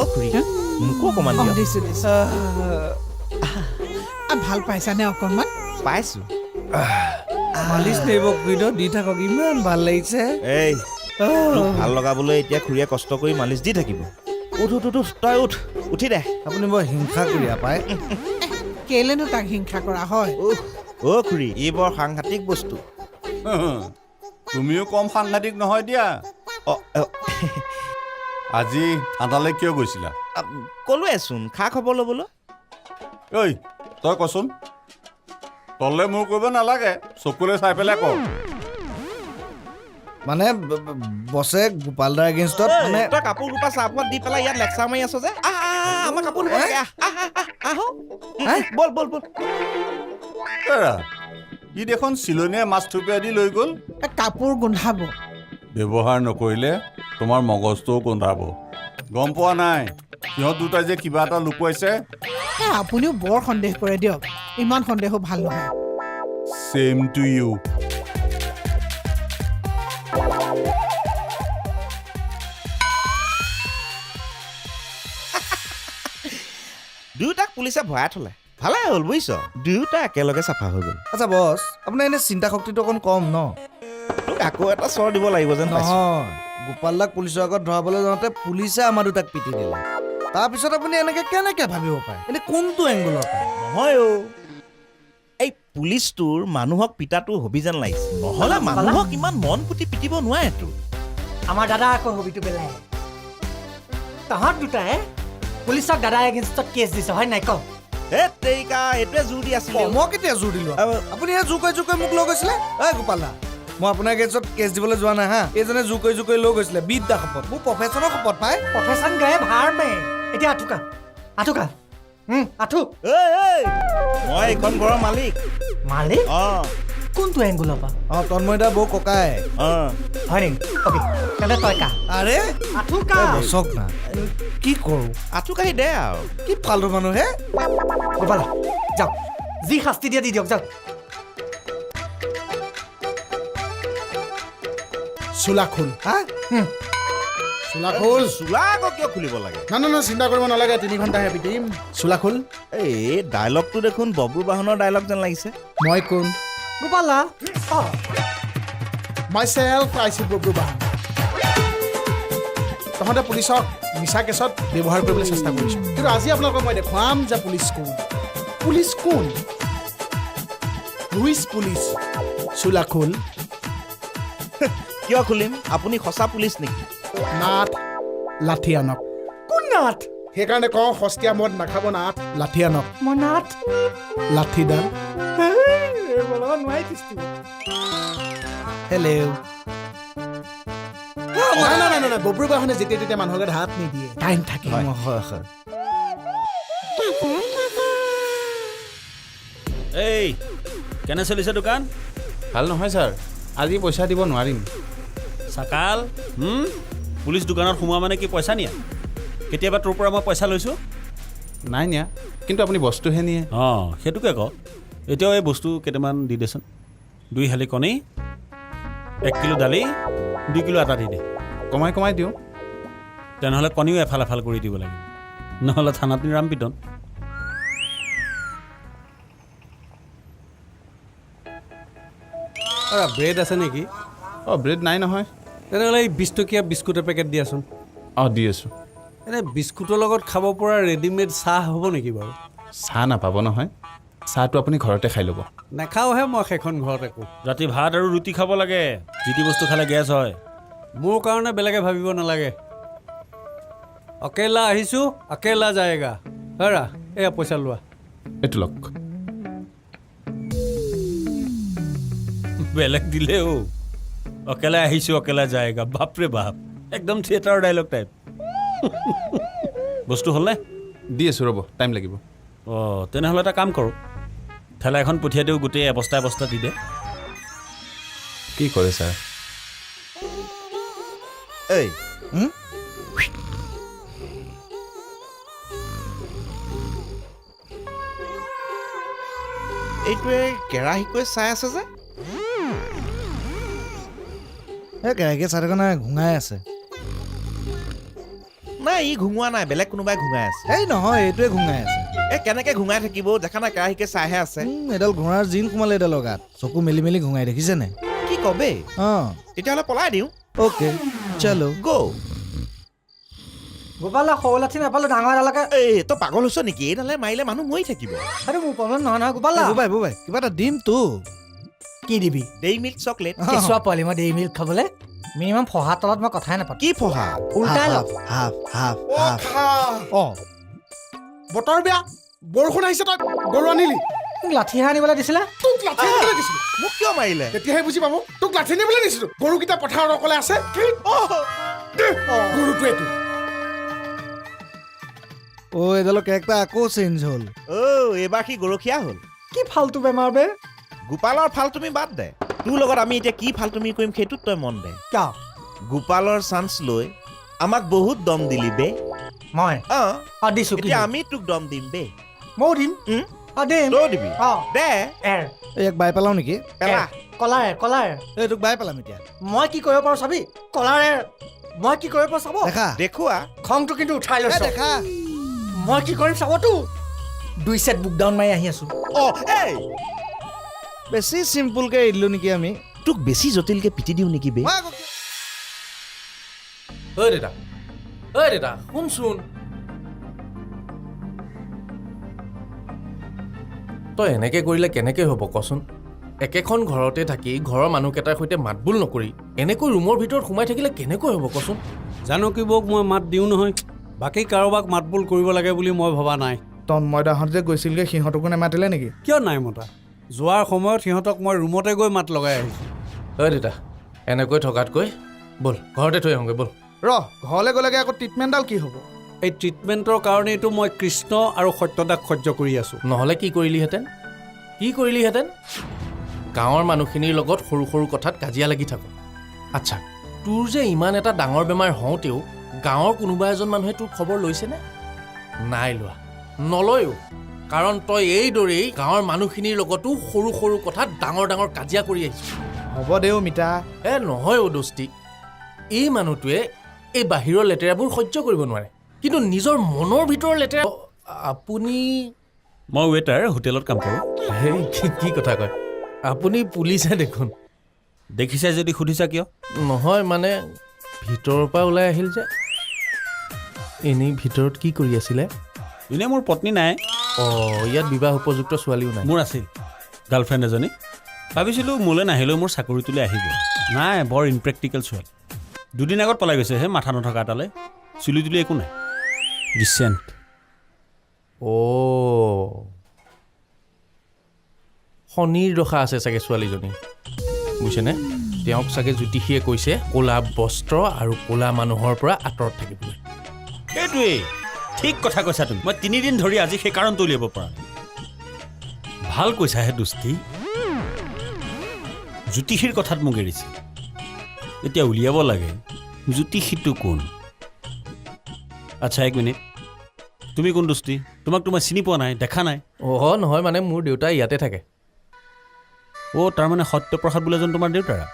অ খুৰী মোকো অকণমান দিয়ক দিছো ভাল পাইছানে অকণমান পাইছো মালিচ নেব খুৰীদ দি থাকক ইমান ভাল লাগিছে এই তোক ভাল লগাবলৈ এতিয়া খুৰীয়ে কষ্ট কৰি মালিচ দি থাকিব উঠ উঠ উঠ তই উঠ উঠি দে আপুনি বৰ হিংসা কৰিয়া পায় কেলেনো তাক হিংসা কৰা হয় অ খুৰী ই বৰ সাংঘাতিক বস্তু তুমিও কম সাংঘাতিক নহয় দিয়া অ আজি ঠাণ্ডালৈ কিয় গৈছিলা ক'লোৱেচোন খা খবৰ ল'বলৈ ঐ তই কচোন তললৈ মোৰ কৰিব নালাগে চকুলৈ চাই পেলাই ক মানে বছে গোপাল দাৰ এগেইনষ্টত মানে তই কাপোৰ দুপা চাহপাত দি পেলাই ইয়াত লেকচাৰ মাৰি আছ যে আমাৰ কাপোৰ ধুব লাগে বল বল বল ই দেখোন চিলনীয়ে মাছ থুপিয়াই দি লৈ গ'ল কাপোৰ গোন্ধাব ব্যৱহাৰ নকৰিলে তোমাৰ মগজটোও গোন্ধাব গম পোৱা নাই সিহঁত দুটাই যে কিবা এটা লুকুৱাইছে আপুনিও বৰ সন্দেহ কৰে দিয়ক ইমান সন্দেহো ভাল নহয় চেম টু ইউ দুয়োটাক পুলিচে ভৰাই থলে ভালে হ'ল বুজিছ দুয়োটা একেলগে চাফা হৈ গ'ল আচ্ছা বছ আপোনাৰ এনে চিন্তা শক্তিটো অকণ কম ন তোক আকৌ এটা চৰ দিব লাগিব যেন পাইছো নহয় গোপাল দাক পুলিচৰ আগত ধৰাবলৈ যাওঁতে পুলিচে আমাৰ দুটাক পিটি দিলে তাৰপিছত আপুনি এনেকে কেনেকে ভাবিব পাৰে এনে কোনটো এংগুলৰ পৰা নহয় অ এই পুলিচটোৰ মানুহক পিতাটো হবি যেন লাগিছে নহ'লে মানুহক ইমান মন পুতি পিটিব নোৱাৰেতো আমাৰ দাদা আকৌ হবিটো বেলাই তহঁত দুটাই পুলিচক দাদা এগেইনষ্টত কেছ দিছে হয় নাই ক হে তেৰিকা এইটোৱে জোৰ দি আছিলে মই কেতিয়া জোৰ দিলো আপুনি এই জোৰ কৰি মোক লৈ গৈছিলে এই গোপাল দা মই আপোনাৰ এগেইনষ্টত কেছ দিবলৈ যোৱা নাই হা এইজনে জোৰ কৰি লৈ গৈছিলে বিদ্যা শপত মোৰ প্ৰফেশ্যনৰ শপত পাই প্ৰফেশ্যন গায়ে ভাৰ মে এতিয়া আঠুকা আঠু মই এইখন ঘৰৰ মালিক মালিক অ কোনটো এংগুলৰ পৰা অঁ তন্ময় দা বৌ ককাই অ হয় নেকি অ'কে তেন্তে তই কা আৰে আঠুকা বচক না কি কৰোঁ আঁঠু কাঢ়ি দে আৰু কি ফাল্টু মানুহ হে গোপাল যাওক যি শাস্তি দিয়ে দি দিয়ক যাওক চোলা খোল হা চোলা খোল চোলা আকৌ কিয় খুলিব লাগে না চিন্তা কৰিব নালাগে 3 ঘণ্টাহে পিটিম চোলা খোল এই ডাইলগটো দেখোন বব্ৰু বাহনৰ ডাইলগ যেন লাগিছে মই কোন গোপালা মাইছেল্ফ আইচিত বব্ৰু বাহন তহঁতে পুলিচক মিছা কেছত ব্যৱহাৰ কৰিবলৈ চেষ্টা কৰিছ কিন্তু আজি আপোনালোকক মই দেখুৱাম যে পুলিচ কোন হুইজ পুলিচ চোলা খোল কিয় খুলিম আপুনি সঁচা পুলিচ নেকি নাথ লাঠি আনক কোন নাথ সেইকাৰণে কওঁ সস্তীয়া মদ নাখাব নাথ লাঠি আনক মই নাথ লাঠিডাল হেল্ল' নাই বব্ৰু বাহনে যেতিয়া তেতিয়া মানুহৰ গাত হাত নিদিয়ে টাইম থাকে হয় হয় এই কেনে চলিছে দোকান ভাল নহয় ছাৰ আজি পইচা দিব নোৱাৰিম চাকাল পুলিচ দোকানত সোমোৱা মানে কি পইচা নিয়া কেতিয়াবা তোৰ পৰা মই পইচা লৈছোঁ নাই নিয়া কিন্তু আপুনি বস্তুহে নিয়ে অঁ সেইটোকে ক এতিয়াও এই বস্তু কেইটামান দি দেচোন 2 হালি কণী 1 কিলো দালি 2 কিলো আটা দি দে কমাই দিওঁ তেনেহ'লে কণীও এফাল কৰি দিব লাগিব নহ'লে থানাত নি ৰাম পিটন ব্ৰেড আছে নেকি অঁ ব্ৰেড নাই নহয় তেনেহ'লে এই 20 টকীয়া বিস্কুটৰ পেকেট দিয়াচোন অঁ দি আছোঁ এনেই বিস্কুটৰ লগত খাব পৰা ৰেডিমেড চাহ হ'ব নেকি বাৰু চাহ নাপাব নহয় চাহটো আপুনি ঘৰতে খাই ল'ব নাখাওঁহে মই সেইখন ঘৰত একো ৰাতি ভাত আৰু ৰুটি খাব লাগে যি টি বস্তু খালে গেছ হয় মোৰ কাৰণে বেলেগে ভাবিব নালাগে অকেলা আহিছোঁ অকেলা যায়গা হেৰা এয়া পইচা লোৱা এইটো লওক বেলেগ দিলেও অকেলে আহিছোঁ অকেলা যায়গা বাপৰে বাপ একদম থিয়েটাৰৰ ডাইলগ টাইপ বস্তু হ'লনে দি আছোঁ ৰ'ব টাইম লাগিব অঁ তেনেহ'লে এটা কাম কৰোঁ ঠেলা এখন পঠিয়াই দিওঁ গোটেই এবস্তা দি দে কি কৰে ছাৰ এই এইটোৱে কেৰাহীকৈ চাই আছে যে এই কেৰাহীকে চাই থকা নাই ঘূঙাই আছে নাই ই ঘুঙোৱা নাই বেলেগ কোনোবাই ঘুঙাই আছে এই নহয় এইটোৱে ঘূঙাই আছে কেনেকে ঘুঙাই থাকিব দেখা নাই কেৰাহীকে চাইহে আছে এডাল ঘোঁৰাৰ জিন সোমালে এডালৰ গাত চকু মেলি মেলি ঘূঙাই দেখিছে নে কি কবে অঁ তেতিয়াহ'লে পলাই দিওঁ অ'কে চলো গো গোপাল দা সৰু লাঠি নাপালো ডাঙৰ এডালকে এই তই পাগল হৈছ নেকি এইডালে মাৰিলে মানুহ মৰি থাকিব সেইটো মোৰ প্ৰব্লেম নহয় নহয় গোপাল দা বুবাই বুবাই কিবা এটা দিম তো কি দিবি ডেইৰী মিল্ক চকলেট কেঁচুৱা পোৱালি মই দেৰি মিল্ক খাবলৈ মিনিমাম ফহাৰ তলত মই কথাই নাপাতো কি পঢ়া উল্টাই ল হাফ হাফ অ' হাফ খা অঁ বতৰ বেয়া বৰষুণ আহিছে তই গৰু আনিলি মোক লাঠিহে আনিবলৈ দিছিলে তোক লাঠি আনিবলৈ দিছিলোঁ মোক কিয় মাৰিলে তেতিয়াহে বুজি পাব তোক লাঠি আনিবলৈ দিছিলোঁ গৰুকেইটা পথাৰত অকলে আছে দে, গৰুটো এইটো অ' এডালৰ কেৰেক্টাৰ আকৌ চেঞ্জ হ'ল এইবাৰ সি গৰখীয়া হ'ল কি ফাল্টু বেমাৰ বে গোপালৰ ফাল তুমি বাদ দে তোৰ লগত আমি এতিয়া কি ফাল তুমি কৰিম সেইটোত তই মন দে কিয় গোপালৰ চান্স লৈ আমাক বহুত দম দিলি বে মই দিছো এতিয়া আমি তোক দম দিম বে ময়ো দিম উম? দিম তই দিবি অ' দে এৰ ইয়াক বাই পেলাওঁ নেকি পেলা কলাৰ কলাৰ এই তোক বাই পেলাম এতিয়া মই কি কৰিব পাৰো চাবি কলাৰ মই কি কৰিব পাৰো চাব দেখা দেখুৱা খংটো কিন্তু উঠাই এ লৈছো দেখা মই কি কৰিম চাবতো 2 চেট বুক ডাউন মাৰি আহি আছো এই বেছি চিম্পুলকে এৰি দিলোঁ নেকি আমি তোক বেছি জটিলকে পিটি দিওঁ নেকি বে ঐ দেতা শুনচোন তই এনেকে কৰিলে কেনেকে হ'ব কচোন একেখন ঘৰতে থাকি ঘৰৰ মানুহকেইটাৰ সৈতে মাতবোল নকৰি এনেকৈ ৰুমৰ ভিতৰত সোমাই থাকিলে কেনেকৈ হ'ব কচোন জানকী বৌক মই মাত দিওঁ নহয় বাকী কাৰোবাক মাতবোল কৰিব লাগে বুলি মই ভবা নাই তন্ময়দাহঁত যে গৈছিলগৈ সিহঁতকো নেমাতিলে নেকি কিয় নাই মতা যোৱাৰ সময়ত সিহঁতক মই ৰুমতে গৈ মাত লগাই আহিছোঁ ঐ দেতা এনেকৈ থকাতকৈ ব'ল ঘৰতে থৈ আহোঁগৈ ব'ল ঘৰলৈ গ'লেগে আকৌ ট্ৰিটমেণ্টডাল কি হ'ব এই ট্ৰিটমেণ্টৰ কাৰণেইতো মই কৃষ্ণ আৰু সত্যতাক সহ্য কৰি আছোঁ নহ'লে কি কৰিলিহেঁতেন গাঁৱৰ মানুহখিনিৰ লগত সৰু সৰু কথাত কাজিয়া লাগি থাকোঁ আচ্ছা তোৰ যে ইমান এটা ডাঙৰ বেমাৰ হওঁতেও গাঁৱৰ কোনোবা এজন মানুহে তোৰ খবৰ লৈছেনে নাই লোৱা নলয়ো কাৰণ তই এইদৰেই গাঁৱৰ মানুহখিনিৰ লগতো সৰু সৰু কথাত ডাঙৰ ডাঙৰ কাজিয়া কৰি আহিছ হ'ব দেও মিতা নহয় দোস্তি এই মানুহটোৱে এই বাহিৰৰ লেতেৰাবোৰ সহ্য কৰিব নোৱাৰে কিন্তু নিজৰ মনৰ ভিতৰৰ লেতেৰা আপুনি মই ৱেটাৰ হোটেলত কাম কৰোঁ হেই কি কথা কয় আপুনি পুলিচে দেখোন দেখিছা যদি সুধিছা কিয় নহয় মানে ভিতৰৰ পৰা ওলাই আহিল যে এনেই ভিতৰত কি কৰি আছিলে এনেই মোৰ পত্নী নাই ইয়াত বিবাহ উপযুক্ত ছোৱালীও নাই মোৰ আছিল গাৰ্লফ্ৰেণ্ড এজনী ভাবিছিলোঁ মোলৈ নাহিলেও মোৰ চাকৰিটোলৈ আহিব নাই বৰ ইনপ্ৰেক্টিকেল ছোৱালী 2 দিন আগত পলাই গৈছে হে মাথা নথকা এটালৈ চুলি তুলি একো নাই ডিচেণ্ট শনিৰ দশা আছে চাগে ছোৱালীজনী বুজিছেনে তেওঁক চাগে জ্যোতিষীয়ে কৈছে ক'লা বস্ত্ৰ আৰু ক'লা মানুহৰ পৰা আঁতৰত থাকিবলৈ সেইটোৱেই ঠিক কথা কৈছা তুমি মই 3 দিন ধৰি আজি সেই কাৰণটো উলিয়াব পৰা নাই ভাল কৈছাহে দুষ্টি জ্যোতিষীৰ কথাত মোক এৰিছে এতিয়া উলিয়াব লাগে জ্যোতিষীটো কোন আচ্ছা 1 মিনিট তুমি কোন দুষ্টি তোমাকতো মই চিনি পোৱা নাই দেখা নাই নহয় মানে মোৰ দেউতা ইয়াতে থাকে তাৰমানে সত্যপ্ৰসাদ বোলে যেন তোমাৰ দেউতাৰা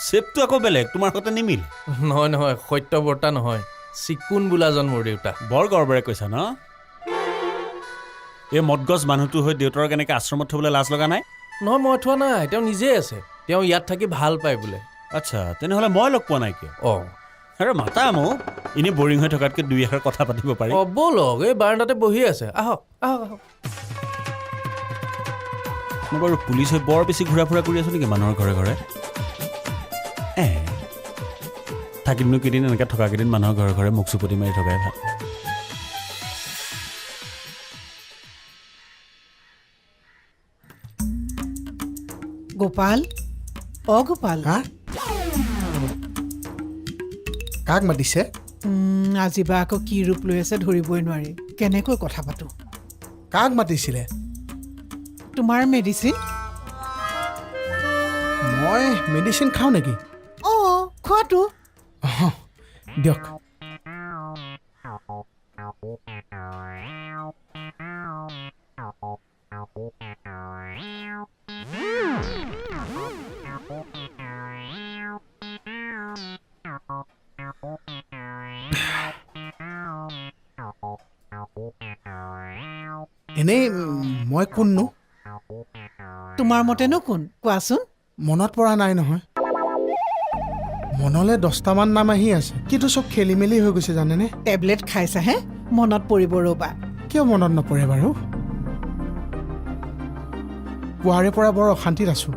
চেপটো আকৌ বেলেগ তোমাৰ সৈতে নিমিল নহয় সত্যবৰ্তা নহয় চিকুণ বোলাজন মোৰ দেউতা বৰ গৰ্বৰে কৈছা ন এই মদগজ মানুহটো হৈ দেউতাৰ কেনেকৈ আশ্ৰমত থ'বলৈ লাজ লগা নাই নহয় মই থোৱা নাই তেওঁ নিজেই আছে তেওঁ ইয়াত থাকি ভাল পায় বোলে আচ্ছা তেনেহ'লে মই লগ পোৱা নাই কিয় অঁ আৰু মাতা মোক এনেই বৰিং হৈ থকাতকৈ 2 এষাৰ কথা পাতিব পাৰি ব'লক এই বাৰাণ্ডাতে বহি আছে আহক মই বাৰু পুলিচ হৈ বৰ বেছি ঘূৰা ফুৰা কৰি আছোঁ নেকি মানুহৰ ঘৰে ঘৰে থাকিমনো কেইদিন এনেকৈ থকা কেইদিন মানুহৰ ঘৰে ঘৰে মুখ চুপতি মাৰি থকাই ভাল গোপাল গোপাল কাক মাতিছে আজি বা আকৌ কি ৰূপ লৈ আছে ধৰিবই নোৱাৰি কেনেকৈ কথা পাতো কাক মাতিছিলে তোমাৰ মেডিচিন মই মেডিচিন খাওঁ নেকি খোৱাটো দিয়ক এনেই মই কোননো তোমাৰ মতেনো কোন কোৱাচোন? মনত পৰা নাই নহয়। মনলৈ 10টামান নাম আহি আছে, কিন্তু চব খেলি মেলি হৈ গৈছে জানেনে। টেবলেট খাইছাহে, মনত পৰিব ৰ'বা। কিয় মনত নপৰে বাৰু? পুৱাৰে পৰা বৰ অশান্তিত আছোঁ।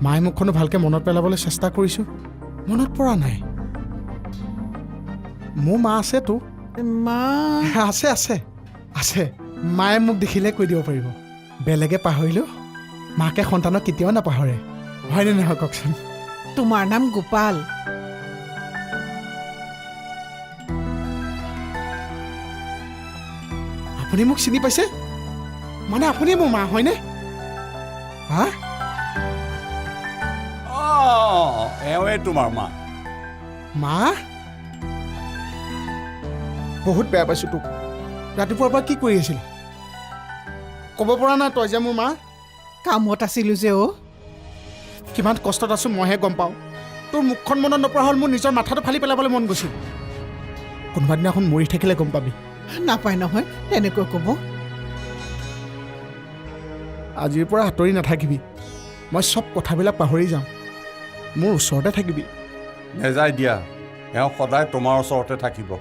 মায়ে মুখখনো ভালকৈ মনত পেলাবলৈ চেষ্টা কৰিছোঁ, মনত পৰা নাই। মোৰ মা আছেতো। মা আছে আছে আছে। মায়ে মোক দেখিলে কৈ দিব পাৰিব। বেলেগে পাহৰিলেও মাকে সন্তানক কেতিয়াও নাপাহৰে, হয়নে নহয় কওকচোন? তোমাৰ নাম গোপাল। আপুনি মোক চিনি পাইছে? মানে আপুনি মোৰ মা হয়নে? হা? অঁ, এওঁৱে তোমাৰ মা। মা? বহুত বেয়া পাইছোঁ তোক। ৰাতিপুৱাৰ পৰা কি কৰি আছিল? ক'ব পৰা নাই তই যে মোৰ মা? কামত আছিলোঁ যে অ'। কিমান কষ্টত আছোঁ মইহে গম পাওঁ। তোৰ মুখখন মনত নপৰা হ'ল, মোৰ নিজৰ মাথাটো ফালি পেলাবলৈ মন গৈছিল। কোনোবা দিনাখন মৰি থাকিলে গম পাবি। নাপায় নহয় তেনেকৈ ক'ব। আজিৰ পৰা আঁতৰি নাথাকিবি। মই চব কথাবিলাক পাহৰি যাওঁ। মোৰ ওচৰতে থাকিবি। নেযাই দিয়া, এওঁ সদায় তোমাৰ ওচৰতে থাকিব।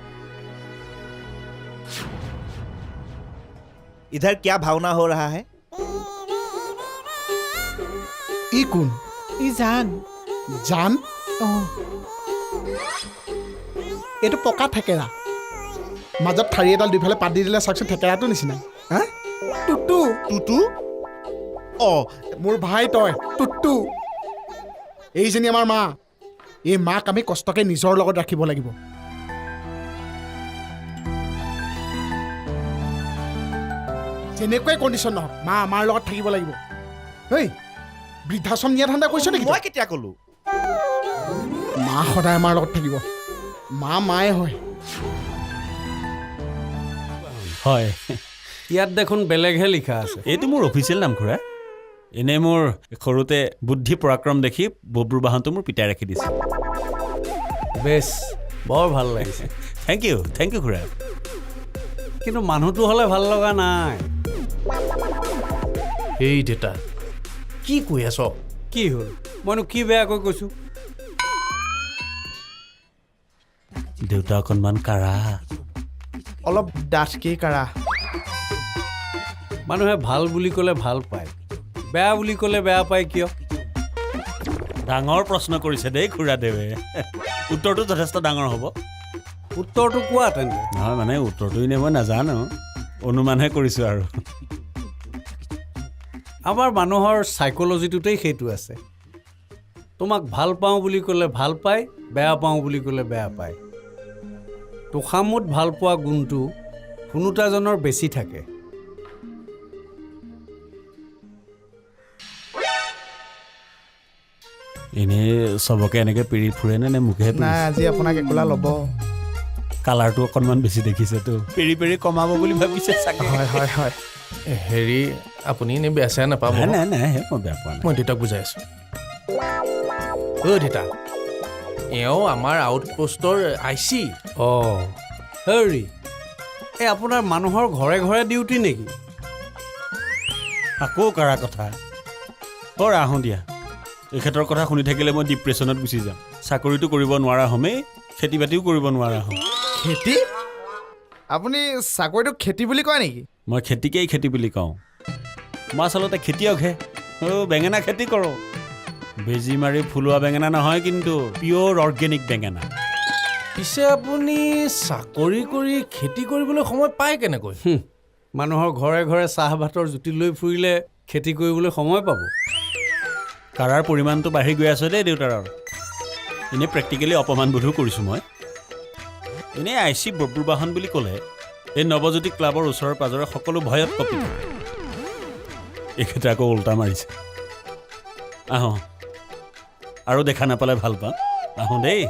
इधर क्या भावना हो रहा है? ই কোন? ই জান। জান? অঁ, এইটো পকা থেকেৰা। মাজত ঠাৰি এডাল দুইফালে পাত দি দিলে চাওকচোন, থেকেৰাটো নিচিনা। হা? টুটু। টুটু? অঁ, মোৰ ভাই তই টুটু। এইজনী আমাৰ মা। এই মাক আমি কষ্টকে নিজৰ লগত ৰাখিব লাগিব। যেনেকুৱাই কণ্ডিশ্যন নহওক, মা আমাৰ লগত থাকিব লাগিব। হেই, বৃদ্ধাশ্ৰম নিয়া ধান্দা কৰিছ নেকি? মই কেতিয়া ক'লো? মা সদায় আমাৰ লগত থাকিব। মা মায়ে হয়। হয়, ইয়াত দেখোন বেলেগহে লিখা আছে। এইটো মোৰ অফিচিয়েল নাম খুৰা। এনেই মোৰ সৰুতে বুদ্ধি পৰাক্ৰম দেখি বব্ৰু বাহনটো মোৰ পিতাই ৰাখি দিছে। বেছ, বৰ ভাল লাগিছে। থেংক ইউ খুৰা। কিন্তু মানুহটো হ'লে ভাল লগা নাই। এই দেউতা, কি কৈ আছ? কি হ'ল? মইনো কি বেয়াকৈ কৈছোঁ? দেউতা অকণমান কাঢ়া। অলপ ডাঠকেই কাঢ়া। মানুহে ভাল বুলি ক'লে ভাল পায়, বেয়া বুলি ক'লে বেয়া পায় কিয়? ডাঙৰ প্ৰশ্ন কৰিছে দেই খুৰাদেৱে। উত্তৰটো যথেষ্ট ডাঙৰ হ'ব। উত্তৰটো কোৱা তেন্তে। নহয় মানে উত্তৰটো এনেই মই নাজানো, অনুমানহে কৰিছোঁ আৰু। আমাৰ মানুহৰ চাইক'লজিটোতেই সেইটো আছে। তোমাক ভাল পাওঁ বুলি ক'লে ভাল পায়, বেয়া পাওঁ বুলি ক'লে বেয়া পায়। তোষামোদ ভাল পোৱা গুণটো কোনোটাজনৰ বেছি থাকে। এনেই চবকে এনেকৈ পেৰি ফুৰে নে মুখেহে নাই, আজি আপোনাক একোলা ল'ব। কালাৰটো অকণমান বেছি দেখিছেতো, পেৰি পেৰি কমাব বুলি ভাবিছে চাগে। হয় হয় হয়। হেৰি, আপুনি এনেই বেয়া চেয়া নাপাব। নাই নাই, মই বেয়া পোৱা নাই। মই দেউতাক বুজাই আছোঁ। অ' দেউতা, এওঁ আমাৰ আউটপোষ্টৰ IC। অঁ, হেৰি, এই আপোনাৰ মানুহৰ ঘৰে ঘৰে ডিউটি নেকি? আকৌ কাৰা কথা। বৰ আহোঁ দিয়া, এখেতৰ কথা শুনি থাকিলে মই ডিপ্ৰেশ্যনত গুচি যাম। চাকৰিটো কৰিব নোৱাৰা হ'মেই, খেতি বাতিও কৰিব নোৱাৰা হ'ম। খেতি? আপুনি চাকৰিটো খেতি বুলি কয় নেকি? মই খেতিকেই খেতি বুলি কওঁ। মই আচলতে খেতিয়কহে। বেঙেনা খেতি কৰোঁ। বেজী মাৰি ফুলোৱা বেঙেনা নহয়, কিন্তু পিয়'ৰ অৰ্গেনিক বেঙেনা। পিছে আপুনি চাকৰি কৰি খেতি কৰিবলৈ সময় পায় কেনেকৈ? মানুহৰ ঘৰে ঘৰে চাহ ভাতৰ জুতি লৈ ফুৰিলে খেতি কৰিবলৈ সময় পাব। কাৰাৰ পৰিমাণটো বাঢ়ি গৈ আছে দেই দেউতাৰ। এনেই প্ৰেক্টিকেলি অপমানবোধো কৰিছোঁ মই। এনেই IC বব্ৰু বাহন বুলি ক'লে এই নৱজ্যোতি ক্লাবৰ ওচৰৰ পাজৰে সকলো ভয়ত কঁপি থাকে। এখেতে আকৌ উল্টা মাৰিছে। আহোঁ, আৰু দেখা নাপালে ভাল পাওঁ। আহোঁ দেই।